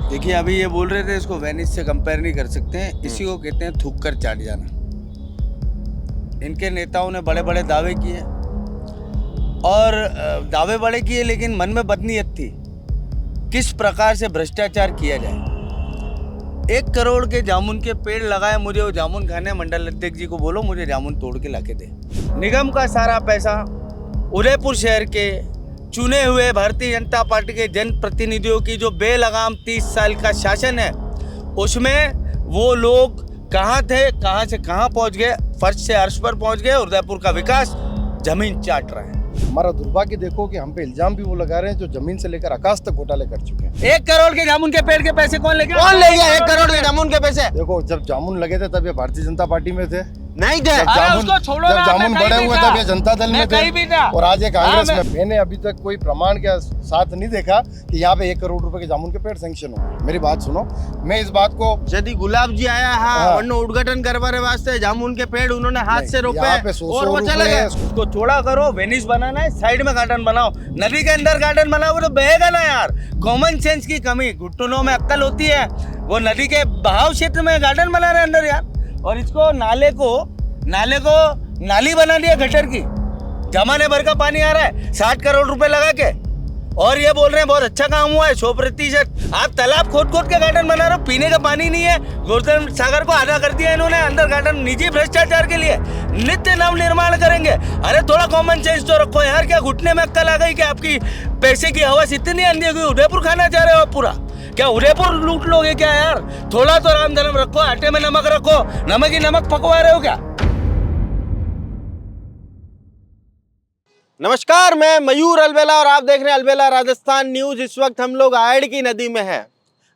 देखिए अभी ये बोल रहे थे इसको वेनिस से कंपेयर नहीं कर सकते हैं, इसी को कहते हैं थूक कर चाट जाना। इनके नेताओं ने बड़े बड़े दावे किए और दावे बड़े किए, लेकिन मन में बदनीयत थी किस प्रकार से भ्रष्टाचार किया जाए। 1 करोड़ के जामुन के पेड़ लगाए, मुझे वो जामुन खाने, मंडल अध्यक्ष जी को बोलो मुझे जामुन तोड़ के लाके दे। निगम का सारा पैसा उदयपुर शहर के चुने हुए भारतीय जनता पार्टी के जनप्रतिनिधियों की जो बेलगाम 30 साल का शासन है, उसमें वो लोग कहाँ थे, कहाँ से कहाँ पहुँच गए, फर्श से अर्श पर पहुँच गए। उदयपुर का विकास जमीन चाट रहा है। हमारा दुर्भाग्य देखो कि हम पे इल्जाम भी वो लगा रहे हैं जो जमीन से लेकर आकाश तक घोटाले कर चुके हैं। 1 करोड़ के जामुन के पेड़ के पैसे कौन ले गया? कौन ले गया 1 करोड़ के जामुन के पैसे? देखो जब जामुन लगे थे तब ये भारतीय जनता पार्टी में थे, नहीं थे। उसको छोड़ो ना, जब जामुन मैं बड़े कहीं हुए भी था। तब ये जनता दल में मैं कहीं भी था। थे और आज ये कांग्रेस हाँ, में। मैंने अभी तक कोई प्रमाण के साथ नहीं देखा कि यहाँ पे 1 करोड़ रुपए के जामुन के पेड़ सैंक्शन हो। मेरी बात सुनो, मैं इस बात को यदि गुलाब जी आया हाँ। वरना उद्घाटन करवाने वास्ते जामुन के पेड़ उन्होंने हाथ से रोपे यहाँ पे 100 और वो चले गए। उसको छोड़ा करो, वेनिस बनाना है, साइड में गार्डन बनाओ। नदी के अंदर गार्डन बनाओगे तो बहेगा ना यार। कॉमन सेंस की कमी, घुटनों में अक्ल होती है। वो नदी के बहाव क्षेत्र में गार्डन बना रहे अंदर यार, और इसको नाले को नाली बना दिया गटर की। जमाने भर का पानी आ रहा है 60 करोड़ रुपए लगा के, और ये बोल रहे हैं बहुत अच्छा काम हुआ है 100%। आप तालाब खोद के गार्डन बना रहे हो, पीने का पानी नहीं है। गोवर्धन सागर को आधा कर दिया इन्होंने अंदर गार्डन निजी भ्रष्टाचार के लिए। नित्य नव निर्माण करेंगे। अरे थोड़ा कॉमन सेंस तो रखो यार। क्या घुटने में अक्ल आ गई कि आपकी पैसे की हवस इतनी अंधी हो गई? उदयपुर खाना चाह रहे हो आप पूरा? क्या उदयपुर लूट लोगे क्या यार? थोड़ा तो राम धर्म रखो, आटे में नमक रखो। नमक ही नमक पकवा रहे हो क्या? नमस्कार, मैं मयूर अलबेला और आप देख रहे हैं अलबेला राजस्थान न्यूज। इस वक्त हम लोग आयड़ की नदी में हैं।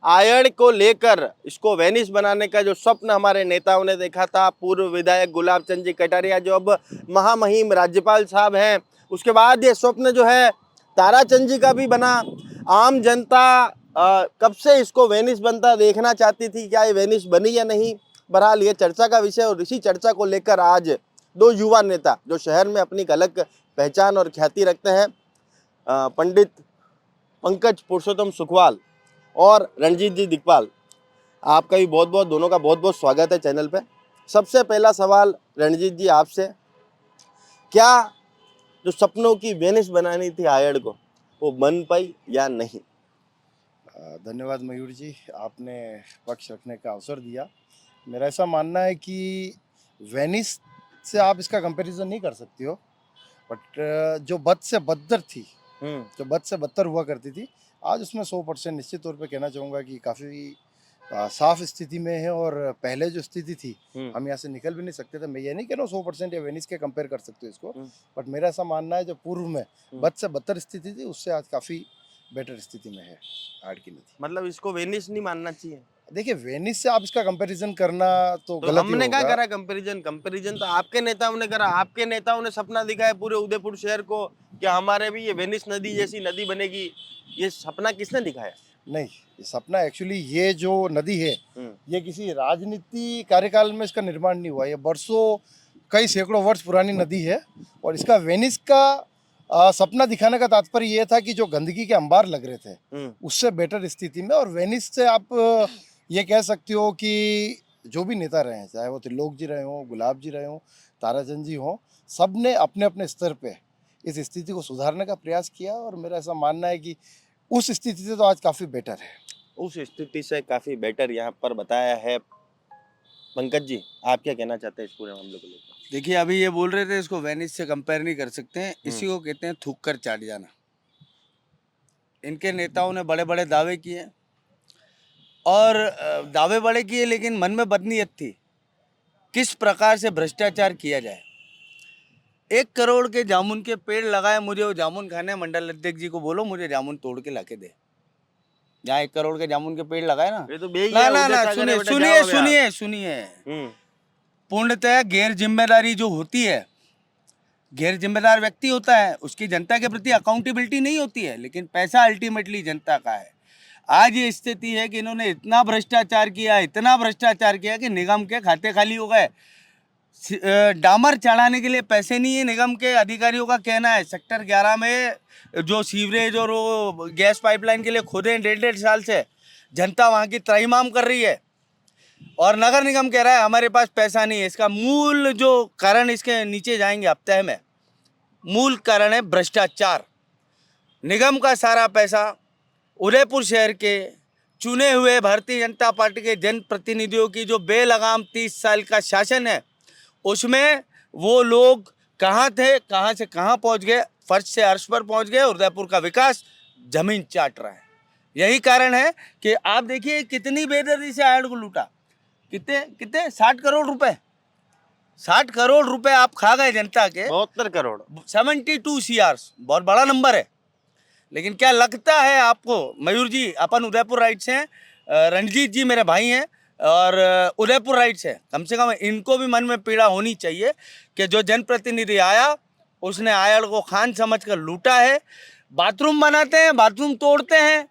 आयड़ को लेकर इसको वेनिस बनाने का जो स्वप्न हमारे नेताओं ने देखा था, पूर्व विधायक गुलाब चंद जी कटारिया जो अब महामहिम राज्यपाल साहब हैं, उसके बाद ये स्वप्न जो है ताराचंद जी का भी बना। आम जनता कब से इसको वेनिस बनता देखना चाहती थी। क्या ये वेनिस बनी या नहीं, बहरहाल ये चर्चा का विषय। और इसी चर्चा को लेकर आज 2 युवा नेता जो शहर में अपनी अलग पहचान और ख्याति रखते हैं, पंडित पंकज पुरुषोत्तम सुखवाल और रणजीत जी दिगपाल, आपका भी दोनों का बहुत बहुत स्वागत है चैनल पे। सबसे पहला सवाल रणजीत जी आपसे, क्या जो सपनों की वेनिस बनानी थी आयड़ को, वो बन पाई या नहीं? धन्यवाद मयूर जी, आपने पक्ष रखने का अवसर दिया। मेरा ऐसा मानना है कि वेनिस से आप इसका कंपैरिजन नहीं कर सकती हो, बट जो बद से बदतर थी, जो बद से बदतर हुआ करती थी, आज उसमें 100% निश्चित तौर पे कहना चाहूँगा कि काफ़ी साफ स्थिति में है। और पहले जो स्थिति थी हम यहाँ से निकल भी नहीं सकते थे। मैं ये नहीं कह रहा हूँ 100% या वेनिस के कंपेयर कर सकते हो इसको, बट मेरा ऐसा मानना है जो पूर्व में बद से बदतर स्थिति थी उससे आज काफ़ी बेटर स्थिति में है आड़ की नदी। मतलब इसको वेनिस नहीं मानना चाहिए? देखिए वेनिस से आप इसका कंपैरिजन करना तो गलत ही हमने क्या होगा। करा कंपैरिजन तो आपके नेताओं ने करा। आपके नेताओं ने सपना दिखाया पूरे उदयपुर शहर को कि हमारे भी ये वेनिस नदी जैसी नदी बनेगी। ये सपना किसने दिखाया? नहीं, ये सपना एक्चुअली ये जो नदी है ये किसी राजनीति कार्यकाल में इसका निर्माण नहीं हुआ। ये बरसों कई सैकड़ों वर्ष पुरानी नदी है और इसका वेनिस का सपना दिखाने का तात्पर्य ये था कि जो गंदगी के अंबार लग रहे थे उससे बेटर स्थिति में। और वेनिस से आप ये कह सकते हो कि जो भी नेता रहे हैं, चाहे वो त्रिलोक जी रहे हों, गुलाब जी रहे हों, ताराचंद जी हों, सब ने अपने अपने स्तर पे इस स्थिति को सुधारने का प्रयास किया। और मेरा ऐसा मानना है कि उस स्थिति से तो आज काफ़ी बेटर है। उस स्थिति से काफी बेटर यहाँ पर बताया है। पंकज जी, आप क्या कहना चाहते हैं इस पूरे मामले को लेकर? देखिए अभी ये बोल रहे थे इसको वेनिस से कंपेयर नहीं कर सकते हैं, इसी को कहते हैं थूक कर चाट जाना। इनके नेताओं ने बड़े बड़े दावे किए और दावे बड़े किए, लेकिन मन में बदनीयत थी किस प्रकार से भ्रष्टाचार किया जाए। 1 करोड़ के जामुन के पेड़ लगाए, मुझे वो जामुन खाने, मंडल अध्यक्ष जी को बोलो मुझे जामुन तोड़ के लाके दे। जहाँ 1 करोड़ के जामुन के पेड़ लगाए ना, ये तो सुनिए पूर्णतः गैर जिम्मेदारी जो होती है, गैर जिम्मेदार व्यक्ति होता है, उसकी जनता के प्रति अकाउंटेबिलिटी नहीं होती है, लेकिन पैसा अल्टीमेटली जनता का है। आज ये स्थिति है कि इन्होंने इतना भ्रष्टाचार किया कि निगम के खाते खाली हो गए। डामर चढ़ाने के लिए पैसे नहीं है। निगम के अधिकारियों का कहना है सेक्टर 11 में जो सीवरेज और वो गैस पाइपलाइन के लिए खोदे 1.5 साल से, जनता वहाँ की त्राहिमाम कर रही है और नगर निगम कह रहा है हमारे पास पैसा नहीं है। इसका मूल जो कारण, इसके नीचे जाएंगे हफ्ते में, मूल कारण है भ्रष्टाचार। निगम का सारा पैसा उदयपुर शहर के चुने हुए भारतीय जनता पार्टी के जनप्रतिनिधियों की जो बेलगाम 30 साल का शासन है, उसमें वो लोग कहाँ थे, कहाँ से कहाँ पहुँच गए, फर्श से अर्श पर पहुँच गए। उदयपुर का विकास जमीन चाट रहा है। यही कारण है कि आप देखिए कितनी बेदर्दी से आयड को लूटा। कितने कितने 60 करोड़ रुपए, 60 करोड़ रुपए आप खा गए जनता के। 72 करोड़ 72 CR, बहुत बड़ा नंबर है। लेकिन क्या लगता है आपको मयूर जी, अपन उदयपुर राइट से हैं, रणजीत जी मेरे भाई हैं और उदयपुर राइट से, कम से कम इनको भी मन में पीड़ा होनी चाहिए कि जो जनप्रतिनिधि आया उसने आयड़ को खान समझकर लूटा है। बाथरूम बनाते हैं, बाथरूम तोड़ते हैं,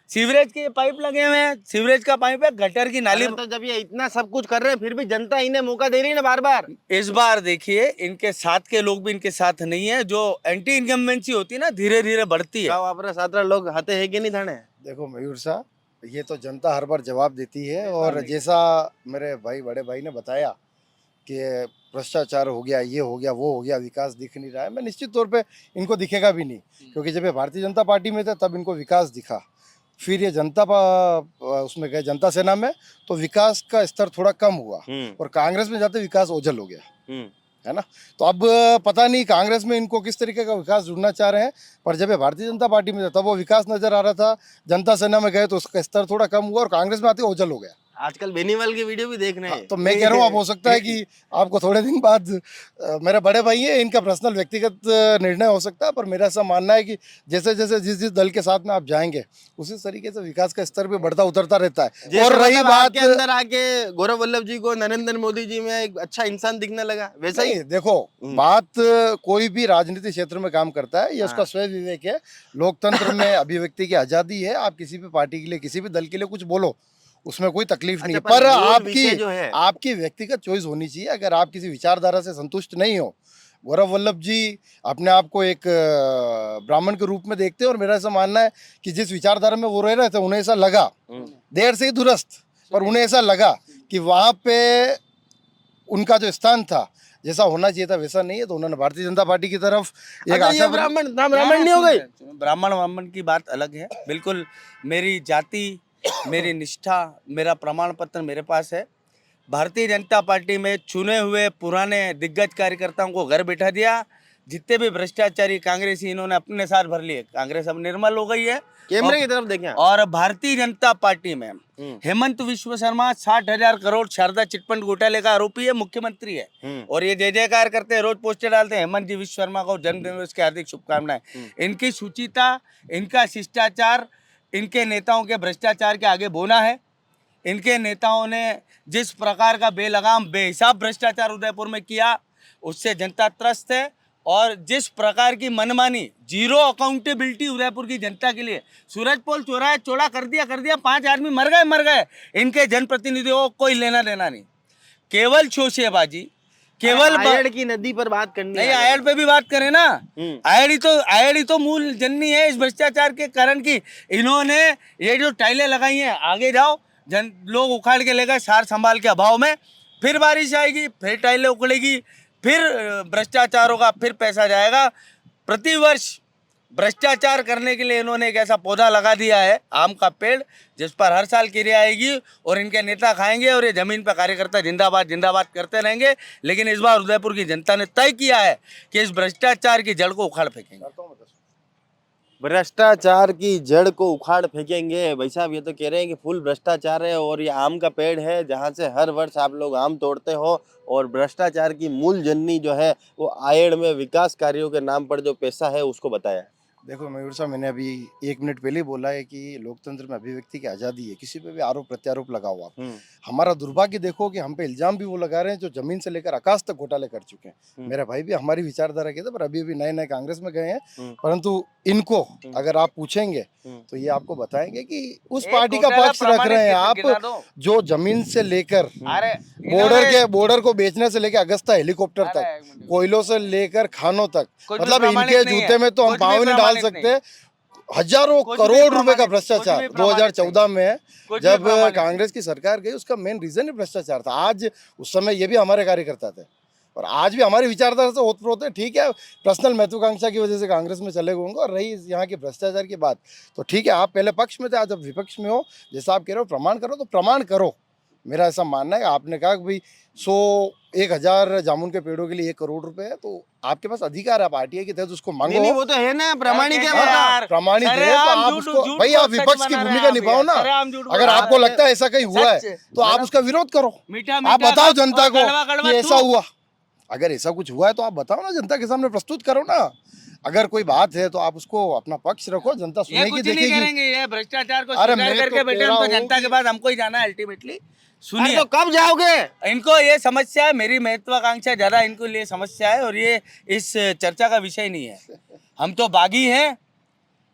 सीवरेज के पाइप लगे हुए हैं, सीवरेज का पाइप है, गटर की नाली। तो जब ये इतना सब कुछ कर रहे हैं फिर भी जनता इन्हें मौका दे रही है ना बार बार। इस बार देखिए इनके साथ के लोग भी इनके साथ नहीं है। जो एंटी इनकम्बेंसी होती है ना, धीरे धीरे बढ़ती है। वापरा 17 लोग हते हैं कि नहीं थाने। देखो मयूर साहब, ये तो जनता हर बार जवाब देती है और जैसा मेरे भाई बड़े भाई ने बताया कि भ्रष्टाचार हो गया, ये हो गया, वो हो गया, विकास दिख नहीं रहा है, मैं निश्चित तौर पे इनको दिखेगा भी नहीं, क्योंकि जब ये भारतीय जनता पार्टी में थे तब इनको विकास दिखा। फिर ये उसमें गए जनता सेना में, तो विकास का स्तर थोड़ा कम हुआ और कांग्रेस में जाते विकास ओझल हो गया, है ना। तो अब पता नहीं कांग्रेस में इनको किस तरीके का विकास ढूंढना चाह रहे हैं, पर जब ये भारतीय जनता पार्टी में था तब वो विकास नजर आ रहा था। जनता सेना में गए तो उसका स्तर थोड़ा कम हुआ और कांग्रेस में आते ओझल हो गया। आजकल बेनीवाल की वीडियो भी देख रहे हैं। तो मैं कह रहा हूँ, अब हो सकता है कि आपको थोड़े दिन बाद, मेरे बड़े भाई है, इनका पर्सनल व्यक्तिगत निर्णय हो सकता है, पर मेरा ऐसा मानना है कि जैसे जैसे जिस दल के साथ में आप जाएंगे उसी तरीके से विकास का स्तर भी बढ़ता उतरता रहता है। और रही बात के अंदर आके गौरव वल्लभ जी को नरेंद्र मोदी जी में एक अच्छा इंसान दिखने लगा, वैसा ही देखो बात, कोई भी राजनीतिक क्षेत्र में काम करता है, ये उसका स्वयं विवेक है। लोकतंत्र में अभिव्यक्ति की आजादी है, आप किसी भी पार्टी के लिए, किसी भी दल के लिए कुछ बोलो, उसमें कोई तकलीफ नहीं है, पर आपकी व्यक्तिगत चॉइस होनी चाहिए। अगर आप किसी विचारधारा से संतुष्ट नहीं हो, गौरव वल्लभ जी अपने आप को एक ब्राह्मण के रूप में देखते हैं और मेरा ऐसा मानना है कि जिस विचारधारा में वो रह रहे थे, उन्हें ऐसा लगा, देर से ही दुरुस्त, पर उन्हें ऐसा लगा कि वहाँ पे उनका जो स्थान था, जैसा होना चाहिए था वैसा नहीं है, तो उन्होंने भारतीय जनता पार्टी की तरफ एक आशा। ब्राह्मण नहीं हो गई, ब्राह्मण की बात अलग है। बिल्कुल मेरी जाति, मेरी निष्ठा, मेरा प्रमाण पत्र मेरे पास है। भारतीय जनता पार्टी में चुने हुए पुराने दिग्गज कार्यकर्ताओं को घर बैठा दिया। जितने भी भ्रष्टाचारी कांग्रेसी इन्होंने अपने साथ भर लिए। कांग्रेस अब निर्मल हो गई है। कैमरे की तरफ देखें। और भारतीय जनता पार्टी में हेमंत विश्व शर्मा 60,000 करोड़ शारदा चिटफंड घोटाले का आरोपी है, मुख्यमंत्री है, और ये जय जयकार करते हैं, रोज पोस्टर डालते हैं हेमंत जी विश्व शर्मा को जन्मदिन की हार्दिक शुभकामनाएं। इनकी सुचिता, इनका शिष्टाचार, इनके नेताओं के भ्रष्टाचार के आगे बोना है। इनके नेताओं ने जिस प्रकार का बेलगाम बेहिसाब भ्रष्टाचार उदयपुर में किया, उससे जनता त्रस्त है। और जिस प्रकार की मनमानी, जीरो अकाउंटेबिलिटी उदयपुर की जनता के लिए, सूरज पोल चौराहा चौड़ा कर दिया, 5 आदमी मर गए। इनके जनप्रतिनिधियों को कोई लेना देना नहीं, केवल शोशेबाजी, केवल आयड़ की नदी पर बात करनी नहीं। आयड़ पे भी बात करें ना, आयड़ ही तो मूल जननी है इस भ्रष्टाचार के कारण की। इन्होंने ये जो टाइलें लगाई हैं, आगे जाओ, लोग उखाड़ के ले गए सार संभाल के अभाव में, फिर बारिश आएगी, फिर टाइलें उखड़ेगी, फिर भ्रष्टाचार होगा, फिर पैसा जाएगा। प्रतिवर्ष भ्रष्टाचार करने के लिए इन्होंने एक ऐसा पौधा लगा दिया है, आम का पेड़, जिस पर हर साल कीड़े आएगी और इनके नेता खाएंगे और ये जमीन पर कार्यकर्ता जिंदाबाद जिंदाबाद करते रहेंगे। लेकिन इस बार उदयपुर की जनता ने तय किया है कि इस भ्रष्टाचार की जड़ को उखाड़ फेंकेंगे। भ्रष्टाचार की जड़ को उखाड़ फेंकेंगे। भाई साहब ये तो कह रहे हैं कि फुल भ्रष्टाचार है और ये आम का पेड़ है जहाँ से हर वर्ष आप लोग आम तोड़ते हो, और भ्रष्टाचार की मूल जननी जो है वो आयड़ में विकास कार्यों के नाम पर जो पैसा है उसको बताया। देखो मयूर साहब, मैंने अभी 1 मिनट पहले ही बोला है कि लोकतंत्र में अभिव्यक्ति की आज़ादी है, किसी पे भी आरोप प्रत्यारोप लगाओ आप। हमारा दुर्भाग्य देखो कि हम पे इल्जाम भी वो लगा रहे हैं जो जमीन से लेकर आकाश तक घोटाले कर चुके हैं। मेरे भाई भी हमारी विचारधारा के थे, पर अभी नए कांग्रेस में गए हैं, परंतु इनको अगर आप पूछेंगे तो ये आपको बताएंगे कि उस पार्टी का पक्ष रख रहे हैं आप, जो जमीन से लेकर बॉर्डर को बेचने से लेकर अगस्ता हेलीकॉप्टर तक, कोयलों से लेकर खानों तक, मतलब इनके जूते में तो हम पाँव नहीं डाल सकते। हजारों कुछ भी करोड़ रुपए का प्रमाणित- भ्रष्टाचार कुछ भी प्रमाणित 2014 में कुछ भी जब प्रमाणित कांग्रेस की सरकार गई, उसका मेन रीजन ही भ्रष्टाचार था। आज उस समय ये भी हमारे कार्यकर्ता थे और आज भी हमारी विचारधारा से होते ठीक है, पर्सनल महत्वाकांक्षा की वजह से कांग्रेस में चले गए होंगे। और रही यहाँ की भ्रष्टाचार की बात, तो ठीक है, आप पहले पक्ष में थे, आज जब विपक्ष में हो, जैसा आप कह रहे हो प्रमाण करो, तो प्रमाण करो। मेरा ऐसा मानना है, आपने कहा कि भाई 1,000 जामुन के पेड़ों के लिए 1 करोड़ रुपए है, तो आपके पास अधिकार है, आप आरटीआई के तहत उसको मांगो। नहीं वो तो है ना, प्रमाणिक है हाँ, वो तो। यार, प्रमाणित है, तो सरेआम आप झूठ- उसको झूठ भाई को आप सच विपक्ष की बना रहे भूमिका हैं आप निभाओ यार, ना। सरेआम झूठ अगर बोल रहे आपको हैं। लगता है ऐसा कहीं हुआ है, सच। तो आप उसका विरोध करो, मीठा आप मीठा बताओ और जनता को कड़वा कड़वा कि ऐसा थूक। हुआ। अगर ऐसा कुछ हुआ है तो आप बताओ ना, जनता के सामने प्रस्तुत करो ना। अगर कोई बात है तो आप उसको अपना पक्ष रखो, जनता ये सुनेगी, कुछ नहीं देखेगी। करेंगे, ये भ्रष्टाचार को अरे स्वीकार मैं करके तो बैठे, कह हम रहा तो हूँ जनता के कि- पास हमको ही जाना है अल्टीमेटली। अरे सुनिए, तो कब जाओगे? इनको ये समस्या है, मेरी महत्वाकांक्षा ज्यादा इनको लिए समस्या है, और ये इस चर्चा का विषय नहीं है। हम तो बागी हैं,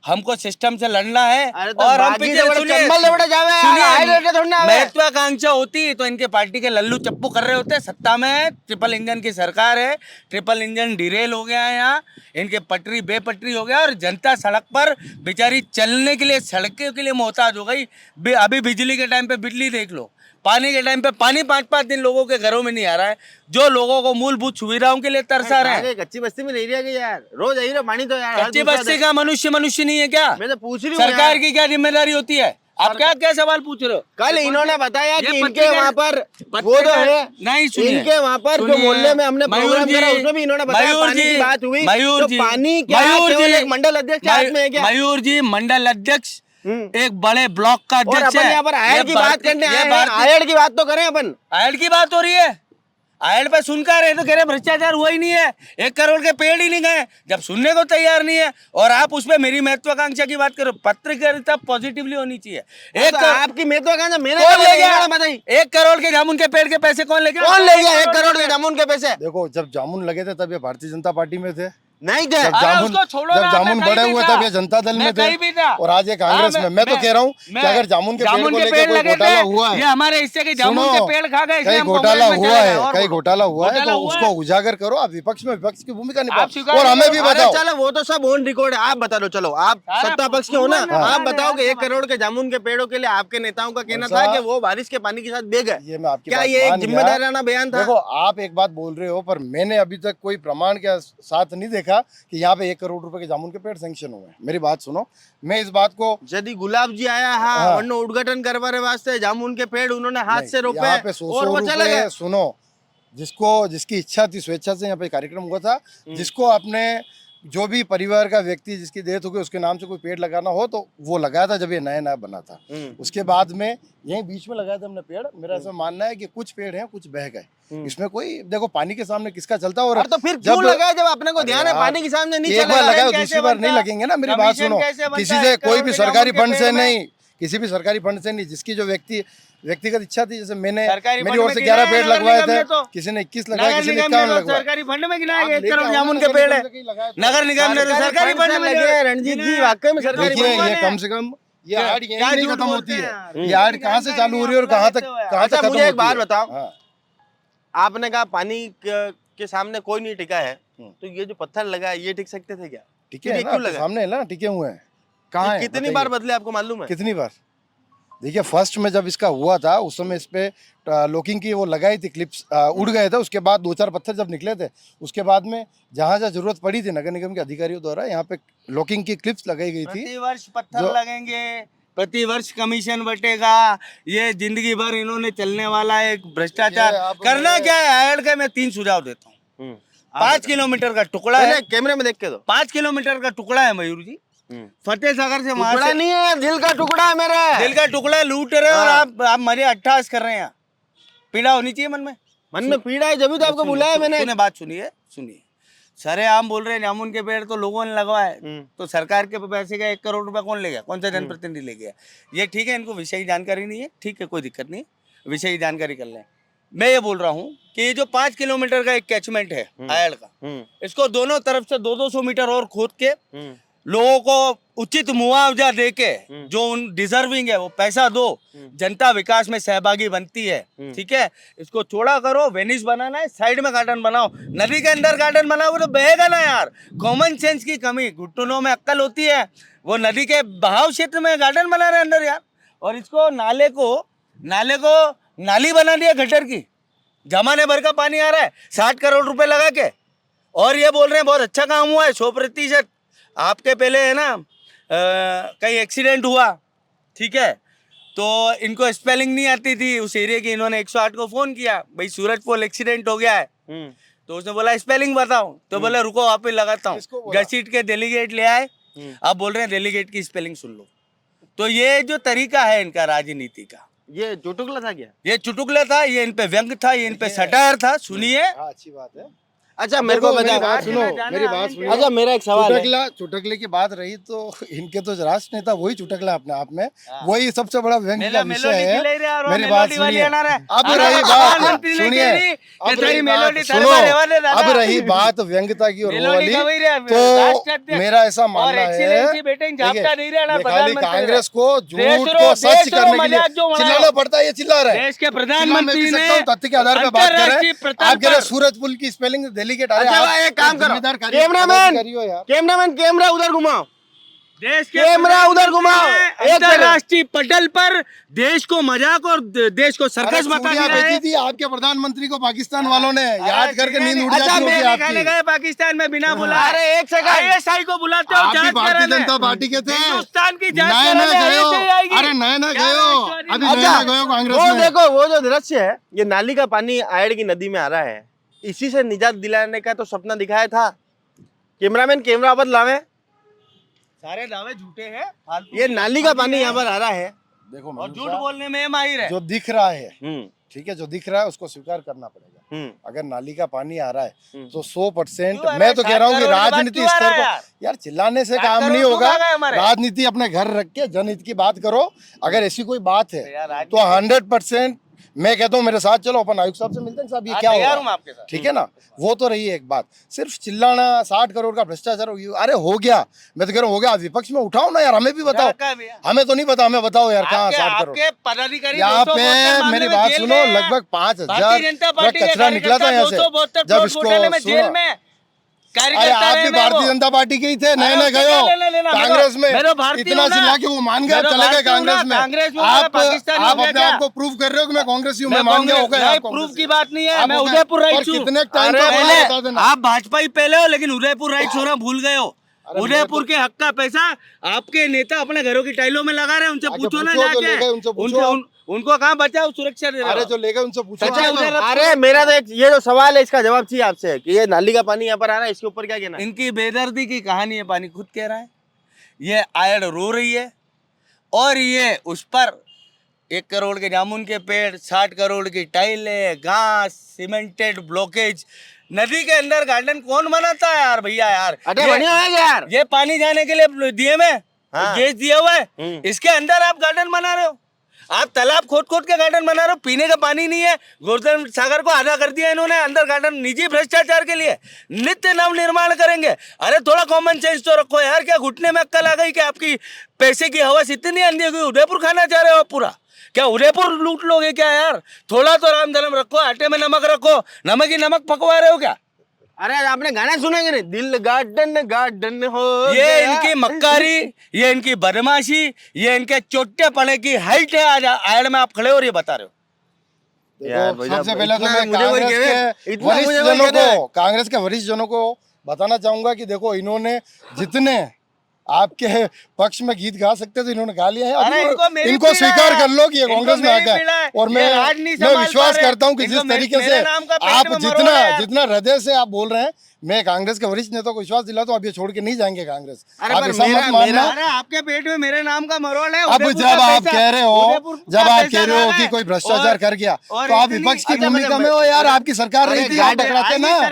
हमको सिस्टम से लड़ना है। अरे तो और हम बागी पीछे तो बड़े सुनिए, चंबल दौड़े जावे यार, सुनिए, हाई रेट थोड़ी ना आवे। महत्वाकांक्षा होती तो इनके पार्टी के लल्लू चप्पू कर रहे होते। सत्ता में है, ट्रिपल इंजन की सरकार है, ट्रिपल इंजन डिरेल हो गया है यहाँ, इनके पटरी बेपटरी हो गया, और जनता सड़क पर बेचारी चलने के लिए, सड़कों के लिए मोहताज हो गई। अभी बिजली के टाइम पे बिजली देख लो, पानी के टाइम पे पानी 5-5 दिन लोगों के घरों में नहीं आ रहा है, जो लोगों को मूलभूत सुविधाओं के लिए तरसा रहे हैं। आगे कच्ची बस्ती में नहीं रह यार, रोज आई रहे पानी तो यार। कच्ची बस्ती का मनुष्य नहीं है क्या? मैं तो पूछ रही हूँ सरकार यार। की क्या जिम्मेदारी होती है? आप क्या क्या सवाल पूछ रहे हो? कल इन्होंने बताया ये कि इनके पत्रिका- वहाँ पर वो तो पत्रिका- है नहीं, सुनिए, इनके वहाँ पर जो सुनिए, मोहल्ले में हमने मयूर प्रोग्राम जी, करा, उसमें भी इन्होंने बताया मयूर पानी जी, की बात हुई। मयूर तो जी, पानी क्या मयूर केवल जी, एक मंडल अध्यक्ष हाथ में है क्या? मयूर जी मंडल अध्यक्ष, हम्म। एक बड़े ब्लॉक का और अध्यक्ष अपन है। यहाँ पर आयड की बात करने आए हैं, भारतीय- आयड की बात तो करें अपन। आयड की बात हो रही है, आयड पे सुनकर रहे तो कह रहे भ्रष्टाचार हुआ ही नहीं है, 1 करोड़ के पेड़ ही नहीं गए, जब सुनने को तैयार नहीं है। और आप उसपे मेरी महत्वाकांक्षा की बात करो, पत्रकारिता पॉजिटिवली होनी चाहिए। एक तो आपकी महत्वाकांक्षा मैंने कौन ले कहा गया? बताई, 1 करोड़ के जामुन के पेड़ के पैसे कौन ले गया? कौन ले गया 1 करोड़ के जामुन के पैसे? देखो, जब जामुन लगे थे तब ये भारतीय जनता पार्टी में थे, नहीं थे। जब अरे जामुन उसको छोड़ो जब ना, जामुन मैं कहीं बड़े भी हुए था। तब ये जनता दल मैं में थे, कहीं भी था। और आज ये कांग्रेस हाँ, में। मैं तो कह रहा हूँ कि अगर जामुन के पेड़ को लेकर कोई लगे घोटाला थे, हुआ है, ये हमारे हिस्से के जामुन के सुनो, पेड़ खा गए, इसलिए कहीं हम घोटाला कांग्रेस में हुआ चले गए। है, और कहीं बोलो। घोटाला हुआ है, घोटाला तो हुआ उसको है। उजागर करो। आप विपक्ष में विपक्ष की भूमिका आप निभाओ, स्वीकार और हमें भी करो। अरे बताओ। चलो वो तो सब ऑन रिकॉर्ड है, आप बता दो। चलो आप सारा सत्ता पक्ष के हो ना, हाँ। आप बताओ कि 1 करोड़ के जामुन के पेड़ों के लिए आपके नेताओं का कहना था कि वो बारिश के पानी के साथ बह गए। ये मैं आपकी क्या बात ये एक मान गया। जिम्मेदाराना बयान था? देखो, आप एक बात बोल रहे हो, पर मैंने अभी तक कोई प्रमाण के साथ नहीं देखा कि यहाँ पे 1 करोड़ रुपए के जामुन के पेड़ सैंक्शन हुए हैं। मेरी बात सुनो, मैं इस बात को यदि गुलाब जी आया हाँ और उद्घाटन करवाने वास्ते जामुन के पेड़ उन्होंने हाथ से रोपे यहाँ पे 100 और वो चले गए। रुपए, सुनो, जिसकी इच्छा थी, स्वेच्छा से यहाँ पे कार्यक्रम हुआ था, जिसको अपने जो भी परिवार का व्यक्ति जिसकी डेथ हो गई उसके नाम से कोई पेड़ लगाना हो तो वो लगाया था, जब ये नया नया बना था। उसके बाद में यहीं बीच में लगाया था हमने पेड़। मेरा ऐसा मानना है कि कुछ पेड़ हैं, कुछ बह गए। इसमें कोई, देखो, पानी के सामने किसका चलता है। और तो फिर क्यों लगाए जब अपने को ध्यान है पानी के सामने नहीं एक बार चलेगा? लगाए, कैसे दूसरी बार नहीं बनता? लगेंगे ना। मेरी बात कमीशन सुनो, कैसे बनता किसी है? से 1 कोई करोड़ भी के सरकारी जामुन के फंड से पेड़ में? नहीं, किसी भी सरकारी फंड से नहीं, जिसकी जो व्यक्तिगत इच्छा थी, जैसे मैंने सरकारी मेरी फंड ओर में से गिनाया 11 पेड़ नगर लगवाए निगम थे, ने तो। किसी ने 21 लगाए, नगर किसी ने निगम 51 ने तो लगवाए। सरकारी फंड में आप गिनाया 1 लेके करोड़ आओ ना, जामुन के नगर पेड़ है। निगम से कहीं लगाए थे। नगर निगम ने तो सरकारी फंड में लगे हैं, रणजीत जी, वाकई में सरकारी बिल्कुल देखिए, फंड ये है। कम से कम ये क्या- आड़ यहीं क्या नहीं झूठ खत्म बोलते होती हैं है। यार? ये आड़ कहाँ से चालू हो रही है और कहाँ तक अच्छा खत्म मुझे एक होती बात है। बताओ, हाँ। आपने कहा पानी के सामने कोई नहीं टिका है, तो ये जो पत्थर लगा है ये टिक सकते थे क्या? टिके फिर हैं ये ना, क्यों आपके लगा? सामने है ना, टिके हुए हैं। कहाँ है कितनी बताइए? बार बदले आपको मालूम है? कितनी बार? देखिए, फर्स्ट में जब इसका हुआ था उस समय इस पे लॉकिंग की वो लगाई थी, क्लिप्स उड़ गए थे। उसके बाद 2-4 पत्थर जब निकले थे, उसके बाद में जहाँ जहाँ जरूरत पड़ी थी नगर निगम के अधिकारियों द्वारा यहाँ पे लॉकिंग की क्लिप्स लगाई गई थी। प्रतिवर्ष पत्थर जो- लगेंगे, प्रतिवर्ष कमिशन बटेगा, ये जिंदगी भर इन्होंने चलने वाला एक भ्रष्टाचार। देखिए, आप करना मेरे- क्या है? आयड का मैं 3 सुझाव देता हूँ। 5 किलोमीटर का टुकड़ा है, पहले कैमरे में देख के दो। 5 किलोमीटर का टुकड़ा है मयूर जी, फतेह सागर से वहां टुकड़ा से नहीं है, दिल का टुकड़ा है मेरे। दिल का टुकड़ा लूट रहे हो और आप मरे अट्ठास कर रहे हैं। पीड़ा होनी चाहिए मन में। मन में पीड़ा है, जब तो आपको बुलाया मैंने। सुने बात, सुनिए। सरेआम बोल रहे हैं जामुन के पेड़ तो लोगों ने लगवाए, तो सरकार के पैसे का 1 करोड़ रुपया कौन ले गया? कौन सा जनप्रतिनिधि ले गया? ये ठीक है, इनको विषय की जानकारी नहीं है, ठीक है, कोई दिक्कत नहीं, विषय की जानकारी कर लें। मैं ये बोल रहा हूँ कि ये जो 5 किलोमीटर का एक कैचमेंट है आयड का, इसको दोनों तरफ से 200-200 मीटर और खोद के लोगों को उचित मुआवजा देके जो उन डिजर्विंग है वो पैसा दो, जनता विकास में सहभागी बनती है। ठीक है, इसको छोड़ा करो। वेनिस बनाना है, साइड में गार्डन बनाओ। नदी के अंदर गार्डन बनाओगे तो बहेगा ना यार। कॉमन सेंस की कमी, घुटनों में अक्ल होती है। वो नदी के बहाव क्षेत्र में गार्डन बना रहे अंदर यार, और इसको नाले को नाली बना दिया गटर की। जमाने भर का पानी आ रहा है 60 करोड़ रुपए लगा के, और ये बोल रहे हैं बहुत अच्छा काम हुआ है 100%। आपके पहले है ना कहीं एक्सीडेंट हुआ, ठीक है, तो इनको स्पेलिंग नहीं आती थी उस एरिया की। इन्होंने 108 को फोन किया, भाई सूरजपोल एक्सीडेंट हो गया है। तो उसने बोला स्पेलिंग बताओ, तो बोला रुको आप ही लगाता हूँ। घसीट के डेलीगेट ले आए, अब बोल रहे हैं डेलीगेट की स्पेलिंग सुन लो। तो ये जो तरीका है इनका राजनीति का, ये चुटकुला था क्या? ये चुटकुला था, ये इन पे व्यंग था, ये इन पे सटायर था। सुनिए। हाँ, अच्छी बात है। अच्छा मेरे को मेरी बता, बात सुनो, मेरी बात सुनो। अच्छा मेरा एक सवाल है। चुटकले की बात रही तो इनके तो राष्ट्र नेता वही चुटकला अपने आप में, वही सबसे बड़ा व्यंग्य का विषय है। मेरी बात सुनिए। अब रही बात सुनिए, अब रही बात व्यंग्यता की और वो वाली, तो मेरा ऐसा मानना है खाली कांग्रेस को झूठ को सच करने के लिए चिल्लाना पड़ता है। ये चिल्ला रहे हैं। देश के प्रधानमंत्री ने तथ्य के आधार पर बात करें। आप कह रहे सूरज पुल की स्पेलिंग डेलीगेट। अच्छा एक काम करो, कैमरामैन कैमरा उधर घुमाओ, देश के कैमरा उधर घुमाओ। अंतरराष्ट्रीय पटल पर देश को मजाक और देश को सर्कस बता दिया है। थी आपके प्रधानमंत्री को पाकिस्तान वालों ने, याद करके नींद उड़ जाती होगी आपकी। गए पाकिस्तान में बिना बुला। अरे एक सेकंड, आईएसआई को बुलाते हो, आपकी भारतीय जनता पार्टी के थे, हिंदुस्तान की जांच नए कराने गए हो। ISI आएगी। अरे नए गए हो, अभी अच्छा, नए गए हो कांग्रेस वो में। देखो वो जो दृश्य है, ये नाली का पानी आयड़ की नदी में आ रहा है, इसी से निजात दिलाने का तो सपना दिखाया था। कैमरामैन कैमरा वापस लावे, सारे दावे झूठे हैं। ये नाली का पानी यहाँ पर आ रहा है। देखो और झूठ बोलने में माहिर है। जो दिख रहा है, ठीक है, जो दिख रहा है उसको स्वीकार करना पड़ेगा। अगर नाली का पानी आ रहा है तो 100%। मैं तो कह रहा हूँ कि राजनीति स्तर पर यार चिल्लाने से काम नहीं होगा। राजनीति अपने घर रख के जनहित की बात करो। अगर ऐसी कोई बात है तो 100% मैं कहता हूँ मेरे साथ चलो, अपन आयुक्त साहब से मिलते हैं। साहब ये क्या हो, ठीक है ना। वो तो रही है एक बात, सिर्फ चिल्लाना 60 करोड़ का भ्रष्टाचार। अरे हो गया, मैं तो कह रहा हूँ हो गया। विपक्ष में उठाओ ना यार, हमें भी बताओ। हमें तो नहीं पता, हमें बताओ यार कहाँ 60 करोड़। यहाँ पे मेरी बात सुनो, लगभग 5,000 कचरा निकला था यहाँ से जब इसको। अरे आप भी भारतीय जनता पार्टी के ही थे, नए गए हो कांग्रेस में, इतना चिल्ला के वो मान गए, चले गए कांग्रेस में। आप अपने आप को प्रूव कर रहे हो कि मैं कांग्रेसी हूँ, मैं मान गया हो गया। प्रूफ की बात नहीं है, मैं उदयपुर राइट हूँ। कितने टाइम बता देना। आप भाजपा ही पहले हो, लेकिन उदयपुर राइट होना भूल गए हो। उदयपुर के हक का पैसा आपके नेता अपने घरों की टाइलों में लगा रहे हैं। उनसे पूछो ना जाके, उनको कहाँ बचाओ सुरक्षा दे रहे हो। अरे जो ले गए उनसे पूछो। अरे मेरा तो ये जो सवाल है इसका जवाब चाहिए आपसे कि ये नाली का पानी यहाँ पर आ रहा है, इसके ऊपर क्या कहना है? इनकी बेदर्दी की कहानी है, पानी खुद कह रहा है। ये आयड़ रो रही है, और ये उस पर 1 करोड़ के जामुन के पेड़, 60 करोड़ की टाइलें, घास, सीमेंटेड ब्लॉकेज। नदी के अंदर गार्डन कौन बनाता है यार भैया यार। यार ये पानी जाने के लिए दिए में गैस दिया हुआ है, इसके अंदर आप गार्डन बना रहे हो। आप तालाब खोद के गार्डन बना रहे हो, पीने का पानी नहीं है। गोवर्धन सागर को आधा कर दिया इन्होंने अंदर गार्डन, निजी भ्रष्टाचार के लिए। नित्य नव निर्माण करेंगे। अरे थोड़ा कॉमन सेंस तो रखो यार। क्या घुटने में अक्ल आ गई कि आपकी पैसे की हवस इतनी अंधी हो गई? उदयपुर खाना चाह रहे हो आप पूरा? क्या उदयपुर लूट लोगे क्या यार? थोड़ा तो राम धर्म रखो, आटे में नमक रखो। नमक ही नमक पकवा रहे हो क्या? अरे आपने गाना सुनेंगे नहीं, दिल गार्डन गार्डन हो। ये इनकी मक्कारी, ये इनकी बदमाशी, ये इनके चोटे पड़े की हाइट है। आज आड़ में आप खड़े हो और ये बता रहे हो। देखो सबसे पहले तो मैं कांग्रेस के वरिष्ठ जनों को बताना चाहूंगा कि देखो इन्होंने जितने आपके पक्ष में गीत गा सकते तो इन्होंने गा लिया है। इनको स्वीकार कर लो कि ये कांग्रेस में आ गए। और मैं विश्वास करता हूँ कि जिस तरीके से आप जितना हृदय से आप बोल रहे हैं, मैं कांग्रेस के वरिष्ठ नेता को विश्वास दिलाता हूँ आप ये छोड़ के नहीं जाएंगे कांग्रेस। आप ऐसा मत मानना। आपके पेट में मेरे नाम का मरोड़ है। अब जब आप कह रहे हो कि कोई भ्रष्टाचार कर गया तो आप विपक्ष की भूमिका में हो यार। आपकी सरकार रही थी, आप टकराते ना।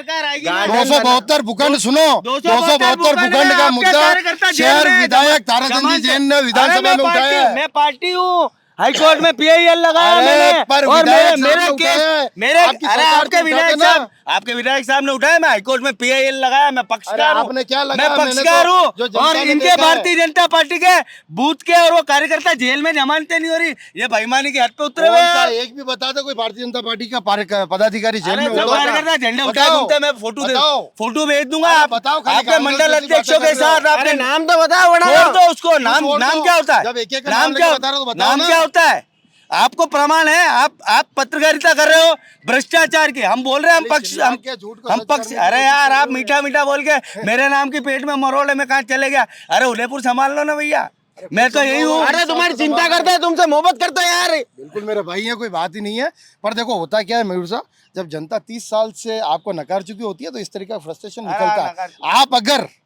272 भूखंड सुनो, 272 भूखंड का मुद्दा शहर विधायक ताराचंद जी जैन ने विधानसभा में उठाया है। मैं पार्टी हूँ, हाई कोर्ट में PIL लगाया मैंने। और मेरे केस, मेरे, अरे आपके विधायक साहब, आपके विधायक साहब ने उठाया, मैं हाईकोर्ट में PIL लगाया, मैं पक्षकार हूँ। आपने क्या मैं लगाया? मैंने पक्षकार तो- हूँ। जो जनता और ने इनके देखा है। भारतीय जनता पार्टी के बूथ के और वो कार्यकर्ता जेल में जमानतें नहीं हो रही, ये बेईमानी की हद पे उतरे हुए कौन हैं सा यार। एक भी बता दो कोई भारतीय जनता पार्टी का पदाधिकारी जेल अरे में सब होगा? कार्यकर्ता झंडे उठाए बताओ, घूमते हैं, मैं बताओ। फोटो भेज दूंगा। अरे आप बताओ, खाली आपके कांग्रेस मंडल जैसी अध्यक्षों बातें के कर रहे हो। साथ आपके अरे नाम तो बताओ बड़ा छोड़ दो उसको। नाम छोड़ नाम दो। क्या होता है? जब एक-एक का नाम नाम क्या लेके बता रहे हो तो बताओ नाम ना। क्या होता है? आपको प्रमाण है? आप पत्रकारिता कर रहे हो भ्रष्टाचार की। हम बोल रहे हैं हम खाली पक्ष चिल्ला हम के झूठ को हम सच पक्ष। करने की अरे कोशिश यार कर आप रहे हो। मीठा मीठा बोल के मेरे नाम की पेट में मरोड़े में कहाँ चले गया? अरे उदयपुर संभाल लो ना भैया, मैं तो यही हूँ। अरे तुम्हारी चिंता करते हैं, तुमसे मोहब्बत करते हैं यार। बिल्कुल मेरे भाई हैं, कोई बात ही नहीं है। पर देखो होता क्या है मयूर साहब, जब जनता 30 साल से आपको नकार चुकी होती है तो इस तरीके का फ्रस्ट्रेशन निकलता नकार है।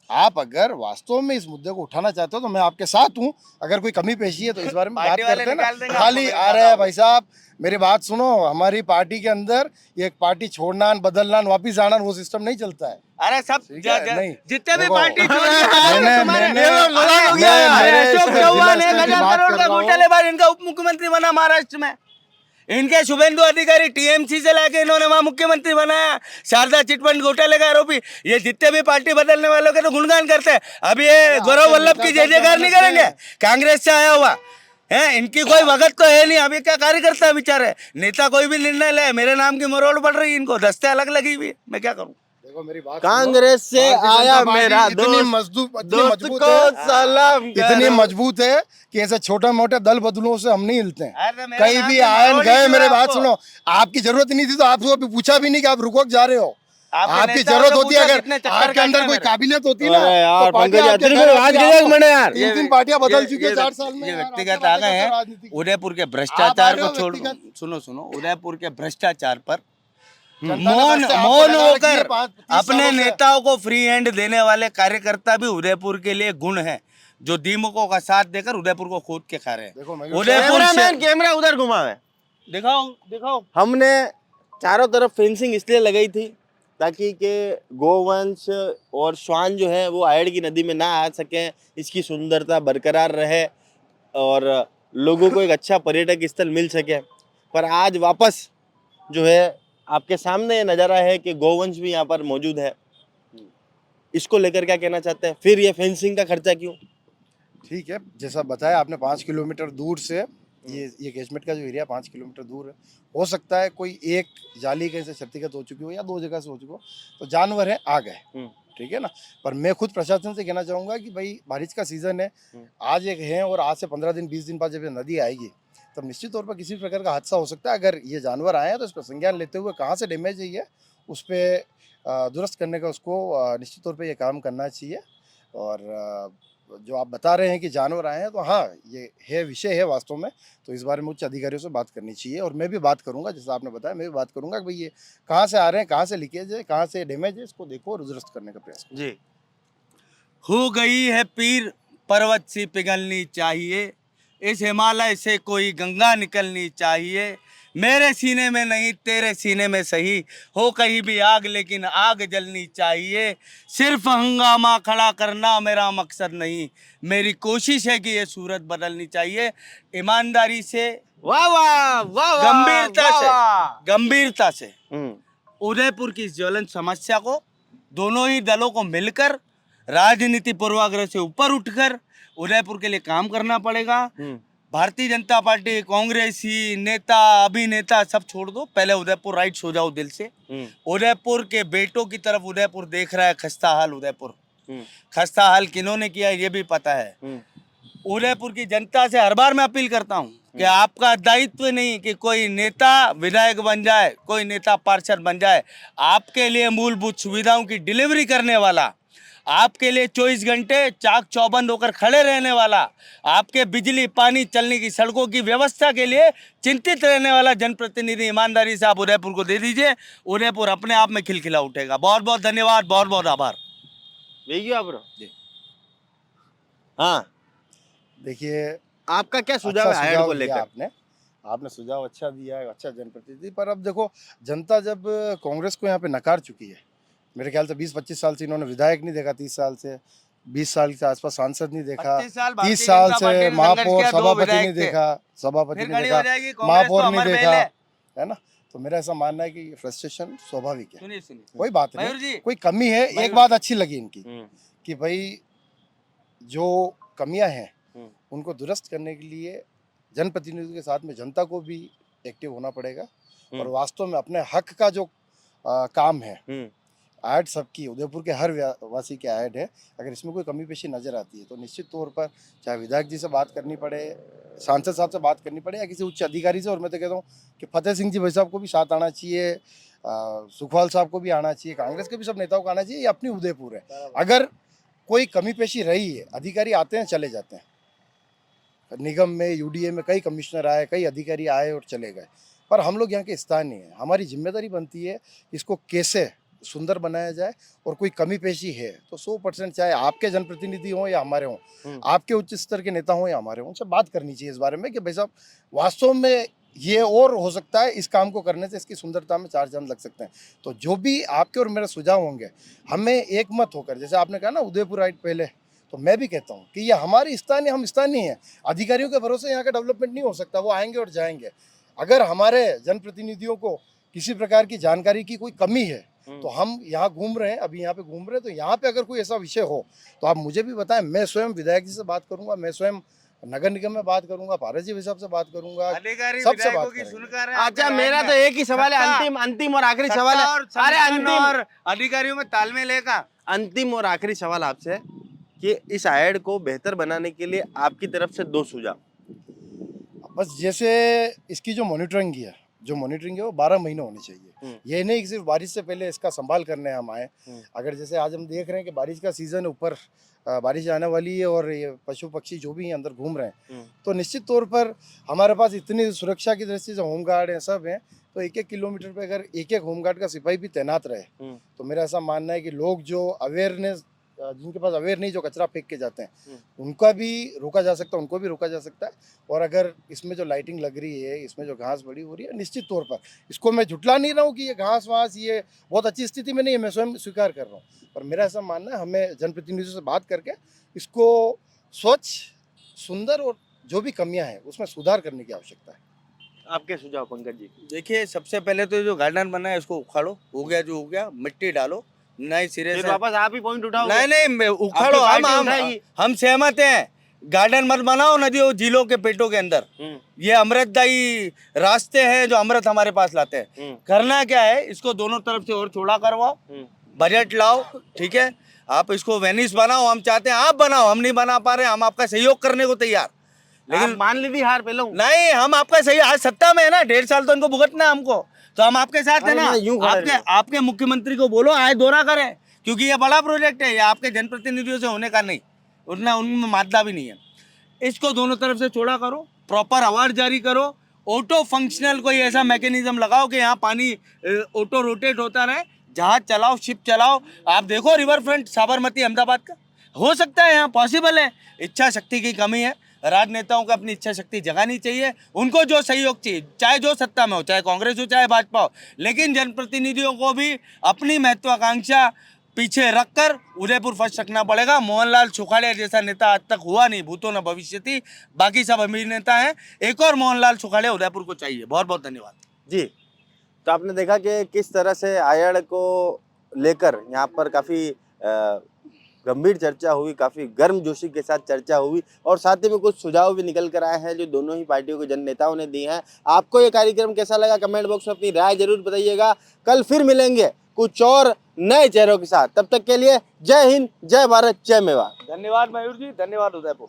आप अगर वास्तव में इस मुद्दे को उठाना चाहते हो तो मैं आपके साथ हूँ। अगर कोई कमी पेशी है तो इस बारे में बात पार्टी वाले करते हैं निकाल ना। देंगे खाली आपको, आ रहे हैं भाई साहब, मेरी बात सुनो। हमारी पार्टी के अंदर एक पार्टी छोड़ना बदलना वापिस आना वो सिस्टम नहीं चलता है। अरे सब ठीक है, नहीं। जितने भी देखो, पार्टी छोड़ के मैंने- तुम्हारे मैंने- अरे मैं अशोक इसके चौहान जिला 1,000 की बात करोड़ कर का रहा हूँ। घोटालेबाज, इनका उप मुख्यमंत्री बना महाराष्ट्र में। इनके शुभेंदु अधिकारी TMC से लाके इन्होंने वहां मुख्यमंत्री बनाया। शारदा चिटफंड घोटाले का आरोपी। ये जितने भी पार्टी बदलने वालों के तो गुणगान करते हैं। अब ये गौरव वल्लभ की जय जयकार नहीं करेंगे? कांग्रेस से आया हुआ है, इनकी कोई वगत तो है नहीं। अभी क्या कार्यकर्ता है बेचारे, नेता कोई भी निर्णय ले मेरे नाम की मरोड़ पड़ रही है, इनको दस्ते अलग लगी हुई है, मैं क्या करूं? देखो मेरी बात कांग्रेस से भारतीय आया जनता पार्टी मेरा इतनी दोस्त, मजबूत दोस्त मजबूत को है, सलाम इतनी करो। मजबूत है कि ऐसे छोटे मोटे दल बदलूं से हम नहीं हिलते हैं। अरे मेरा कहीं नाम भी तो आए मरोड़ ही गए, क्यों मेरे है बात आपको? सुनो, आपकी जरूरत नहीं थी तो आपको अभी पूछा भी नहीं कि आप रुको जा रहे हो। आपके आपकी नेताओं जरूरत से होती है, पूछो अगर कितने चक्कर आपके अंदर काटे कोई मेरे। काबिलियत होती ना अरे यार, तो पार्टी पंकज आपके यात्री घर को आती, आज आप के लोग मैंने यार। 3 पार्टियां बदल चुकी है ये 4 साल में। ये यार, व्यक्तिगत आपसे आ बातें गए करते हैं राजनीति की। उदयपुर के आप भ्रष्टाचार आ रहे को हो छोड़। व्यक्तिगत। सुनो उदयपुर के भ्रष्टाचार पर जनता ने मौन बस से आपको मौन लगा रखी है होकर 30 अपने सालों से। नेताओं को फ्री हैंड देने वाले कार्यकर्ता भी उदयपुर के लिए गुण है, जो दीमकों का साथ देकर उदयपुर को खोद के खा रहे हैं। देखो मयूर उदयपुर कैमरामैन कैमरा उधर घुमा है। दिखाओ। हमने चारों तरफ फेंसिंग इसलिए लगाई थी ताकि के गोवंश और श्वान जो है वो आयड़ की नदी में ना आ सकें, इसकी सुंदरता बरकरार रहे और लोगों को एक अच्छा पर्यटक स्थल मिल सके। पर आज वापस जो है आपके सामने ये नज़ारा है कि गोवंश भी यहाँ पर मौजूद है। इसको लेकर क्या कहना चाहते हैं? फिर ये फेंसिंग का खर्चा क्यों? ठीक है, जैसा बताया आपने 5 किलोमीटर दूर से ये कैचमेंट का जो एरिया 5 किलोमीटर दूर है। हो सकता है कोई एक जाली कहीं से क्षतिगत हो चुकी हो या 2 जगह से हो चुकी हो, तो जानवर है आ गए, ठीक है ना। पर मैं खुद प्रशासन से कहना चाहूँगा कि भाई बारिश का सीज़न है, आज एक है और आज से 15 दिन 20 दिन बाद जब ये नदी आएगी तब निश्चित तौर पर किसी प्रकार का हादसा हो सकता है। अगर ये जानवर आए हैं तो इसका संज्ञान लेते हुए कहाँ से डैमेज है ये उस पर दुरुस्त करने का उसको निश्चित तौर पर ये काम करना चाहिए। और जो आप बता रहे हैं कि जानवर आए हैं, तो हाँ ये है, विषय है वास्तव में। तो इस बारे में उच्च अधिकारियों से बात करनी चाहिए और मैं भी बात करूंगा, जैसा आपने बताया मैं भी बात करूंगा कि भाई ये कहाँ से आ रहे हैं, कहाँ से लीकेज है, कहाँ से डैमेज है, इसको देखो और दुरुस्त करने का प्रयास करो। जी, हो गई है पीर पर्वत सी पिघलनी चाहिए, इस हिमालय से कोई गंगा निकलनी चाहिए। मेरे सीने में नहीं तेरे सीने में सही, हो कहीं भी आग लेकिन आग जलनी चाहिए। सिर्फ हंगामा खड़ा करना मेरा मकसद नहीं, मेरी कोशिश है कि ये सूरत बदलनी चाहिए। ईमानदारी से, वाह वाह वाह वाह, गंभीरता वाह, से वाह। गंभीरता से हम्म, उदयपुर की इस ज्वलंत समस्या को दोनों ही दलों को मिलकर राजनीति पूर्वाग्रह से ऊपर उठकर उदयपुर के लिए काम करना पड़ेगा। भारतीय जनता पार्टी, कांग्रेसी नेता, अभिनेता सब छोड़ दो, पहले उदयपुर राइट्स हो जाओ दिल से। उदयपुर के बेटों की तरफ उदयपुर देख रहा है। खस्ता हाल उदयपुर, खस्ता हाल किन्होंने किया ये भी पता है। उदयपुर की जनता से हर बार मैं अपील करता हूँ कि आपका दायित्व नहीं कि कोई नेता विधायक बन जाए, कोई नेता पार्षद बन जाए। आपके लिए मूलभूत सुविधाओं की डिलीवरी करने वाला, आपके लिए 24 घंटे चाक चौबंद होकर खड़े रहने वाला, आपके बिजली पानी चलने की सड़कों की व्यवस्था के लिए चिंतित रहने वाला जनप्रतिनिधि ईमानदारी से आप उदयपुर को दे दीजिए। उदयपुर अपने आप में खिलखिला उठेगा। बहुत बहुत धन्यवाद, बहुत बहुत आभार। जी। हाँ, देखिए आपका क्या सुझाव अच्छा है आयड सुझाव को दिया लेकर? आपने सुझाव अच्छा दिया है, अच्छा जनप्रतिनिधि। पर अब देखो जनता जब कांग्रेस को यहाँ पे नकार चुकी है, मेरे ख्याल से 20-25 साल से इन्होंने विधायक नहीं देखा, 30 साल से 20 साल के आसपास सांसद नहीं देखा, 30 साल से महापौर सभापति नहीं देखा, महापौर नहीं देखा, है ना। तो मेरा ऐसा मानना है कि फ्रस्ट्रेशन स्वाभाविक है, सुनिए सुनिए कोई बात मयूर नहीं, जी कोई कमी है। मयूर- एक बात अच्छी लगी इनकी हम्म, कि भाई जो कमियां हैं हम्म, उनको दुरुस्त करने के लिए जनप्रतिनिधियों के साथ में जनता को भी एक्टिव होना पड़ेगा और वास्तव में अपने हक का जो काम है, हम्म, ऐड सबकी, उदयपुर के हर वासी के ऐड है। अगर इसमें कोई कमी पेशी नजर आती है तो निश्चित तौर पर चाहे विधायक जी से बात करनी पड़े, सांसद साहब से बात करनी पड़े या किसी उच्च अधिकारी से। और मैं तो कहता हूँ कि फतेह सिंह जी भाई साहब को भी साथ आना चाहिए, सुखवाल साहब को भी आना चाहिए, कांग्रेस के भी सब नेताओं को आना चाहिए। ये अपनी उदयपुर है। अगर कोई कमी पेशी रही है, अधिकारी आते हैं चले जाते हैं, निगम में यूडीए में कई कमिश्नर आए, कई अधिकारी आए और चले गए, पर हम लोग यहाँ के स्थानीय हैं। हमारी जिम्मेदारी बनती है इसको कैसे सुंदर बनाया जाए। और कोई कमी पेशी है तो 100% चाहे आपके जनप्रतिनिधि हों या हमारे हों, आपके उच्च स्तर के नेता हों या हमारे हों, उनसे बात करनी चाहिए इस बारे में कि भाई साहब वास्तव में ये और हो सकता है, इस काम को करने से इसकी सुंदरता में 4 चांद लग सकते हैं। तो जो भी आपके और मेरे सुझाव होंगे, हमें एक मत होकर, जैसे आपने कहा ना उदयपुर राइट पहले, तो मैं भी कहता हूँ कि ये हमारी स्थानीय, हम स्थानीय हैं। अधिकारियों के भरोसे यहाँ का डेवलपमेंट नहीं हो सकता, वो आएंगे और जाएंगे। अगर हमारे जनप्रतिनिधियों को किसी प्रकार की जानकारी की कोई कमी है तो हम यहाँ घूम रहे हैं, अभी यहाँ पे घूम रहे हैं, तो यहाँ पे अगर कोई ऐसा विषय हो तो आप मुझे भी बताएं। मैं स्वयं विधायक जी से बात करूंगा, मैं स्वयं नगर निगम में बात करूंगा, पारस जी साहब से बात करूंगा, अधिकारी सबसे विधायकों बात की करेंगे। सुनकर अच्छा मेरा तो एक ही सवाल है, अंतिम और आखिरी सवाल है। अरे अंतिम और अधिकारियों में तालमेल है का? अंतिम और आखिरी सवाल आपसे है कि इस आयड को बेहतर बनाने के लिए आपकी तरफ से 2 सुझाव। बस जैसे इसकी जो मॉनिटरिंग है वो 12 महीने होनी चाहिए। ये नहीं कि सिर्फ बारिश से पहले इसका संभाल करने हम आए। अगर जैसे आज हम देख रहे हैं कि बारिश का सीजन ऊपर, बारिश आने वाली है और ये पशु पक्षी जो भी अंदर घूम रहे हैं, तो निश्चित तौर पर हमारे पास इतनी सुरक्षा की दृष्टि से होमगार्ड हैं, सब हैं, तो 1-1 किलोमीटर पे अगर एक होमगार्ड का सिपाही भी तैनात रहे तो मेरा ऐसा मानना है कि लोग जो अवेयरनेस, जिनके पास अवेयर नहीं, जो कचरा फेंक के जाते हैं, उनका भी रोका जा सकता है, उनको भी रोका जा सकता है। और अगर इसमें जो लाइटिंग लग रही है, इसमें जो घास बड़ी हो रही है, निश्चित तौर पर इसको मैं झुटला नहीं रहा हूँ कि ये घास वास ये बहुत अच्छी स्थिति में नहीं है, मैं स्वयं स्वीकार कर रहा हूँ। पर मेरा ऐसा मानना है हमें जनप्रतिनिधियों से बात करके इसको स्वच्छ, सुंदर और जो भी कमियां हैं उसमें सुधार करने की आवश्यकता है। आपके सुझाव पंकज जी। देखिए सबसे पहले तो जो गार्डन बना है इसको उखाड़ो, हो गया जो हो गया, मिट्टी डालो, नए सिरे फिर से। वापस आप ही पॉइंट उठाओ। नहीं उखाड़ो, आपकी पार्टी उठाएगी। हम सहमत हैं। गार्डन मत बनाओ नदियों झीलों के पेटों के अंदर। ये अमृतदायी रास्ते हैं जो अमृत हमारे पास लाते हैं। करना क्या है, इसको दोनों तरफ से और चौड़ा करवाओ, बजट लाओ, ठीक है, आप इसको वेनिस बनाओ। हम चाहते हैं आप बनाओ, हम नहीं बना पा रहे, हम आपका सहयोग करने को तैयार। लेकिन मान लीजिए हार पहले नहीं, हम आपका सही, आज सत्ता में है ना, 1.5 साल तो इनको भुगतना है हमको, तो हम आपके साथ है ना। आपके मुख्यमंत्री को बोलो आए दौरा करें, क्योंकि ये बड़ा प्रोजेक्ट है, ये आपके जनप्रतिनिधियों से होने का नहीं, उतना उनमें मादा भी नहीं है। इसको दोनों तरफ से चौड़ा करो, प्रॉपर अवार्ड जारी करो, ऑटो फंक्शनल कोई ऐसा मैकेनिज्म लगाओ कि यहाँ पानी ऑटो रोटेट होता रहे, जहाज चलाओ, शिप चलाओ। आप देखो रिवर फ्रंट साबरमती अहमदाबाद का हो सकता है, यहाँ पॉसिबल है। इच्छा शक्ति की कमी है, राजनेताओं को अपनी इच्छा शक्ति जगानी चाहिए। उनको जो सहयोग चाहिए, चाहे जो सत्ता में हो, चाहे कांग्रेस हो चाहे भाजपा हो, लेकिन जनप्रतिनिधियों को भी अपनी महत्वाकांक्षा पीछे रखकर उदयपुर फर्स्ट रखना पड़ेगा। मोहनलाल सुखाड़िया जैसा नेता आज तक हुआ नहीं, भूतो न भविष्यति, बाकी सब अमीर नेता हैं। एक और मोहनलाल सुखाड़िया उदयपुर को चाहिए। बहुत बहुत धन्यवाद जी। तो आपने देखा कि किस तरह से आयड़ को लेकर यहाँ पर काफ़ी गंभीर चर्चा हुई, काफ़ी गर्मजोशी के साथ चर्चा हुई और साथ ही में कुछ सुझाव भी निकल कर आए हैं जो दोनों ही पार्टियों के जन नेताओं ने दिए हैं। आपको ये कार्यक्रम कैसा लगा कमेंट बॉक्स में अपनी राय जरूर बताइएगा। कल फिर मिलेंगे कुछ और नए चेहरों के साथ, तब तक के लिए जय हिंद, जय भारत, जय मेवाड़। धन्यवाद मयूर जी, धन्यवाद उदयपुर।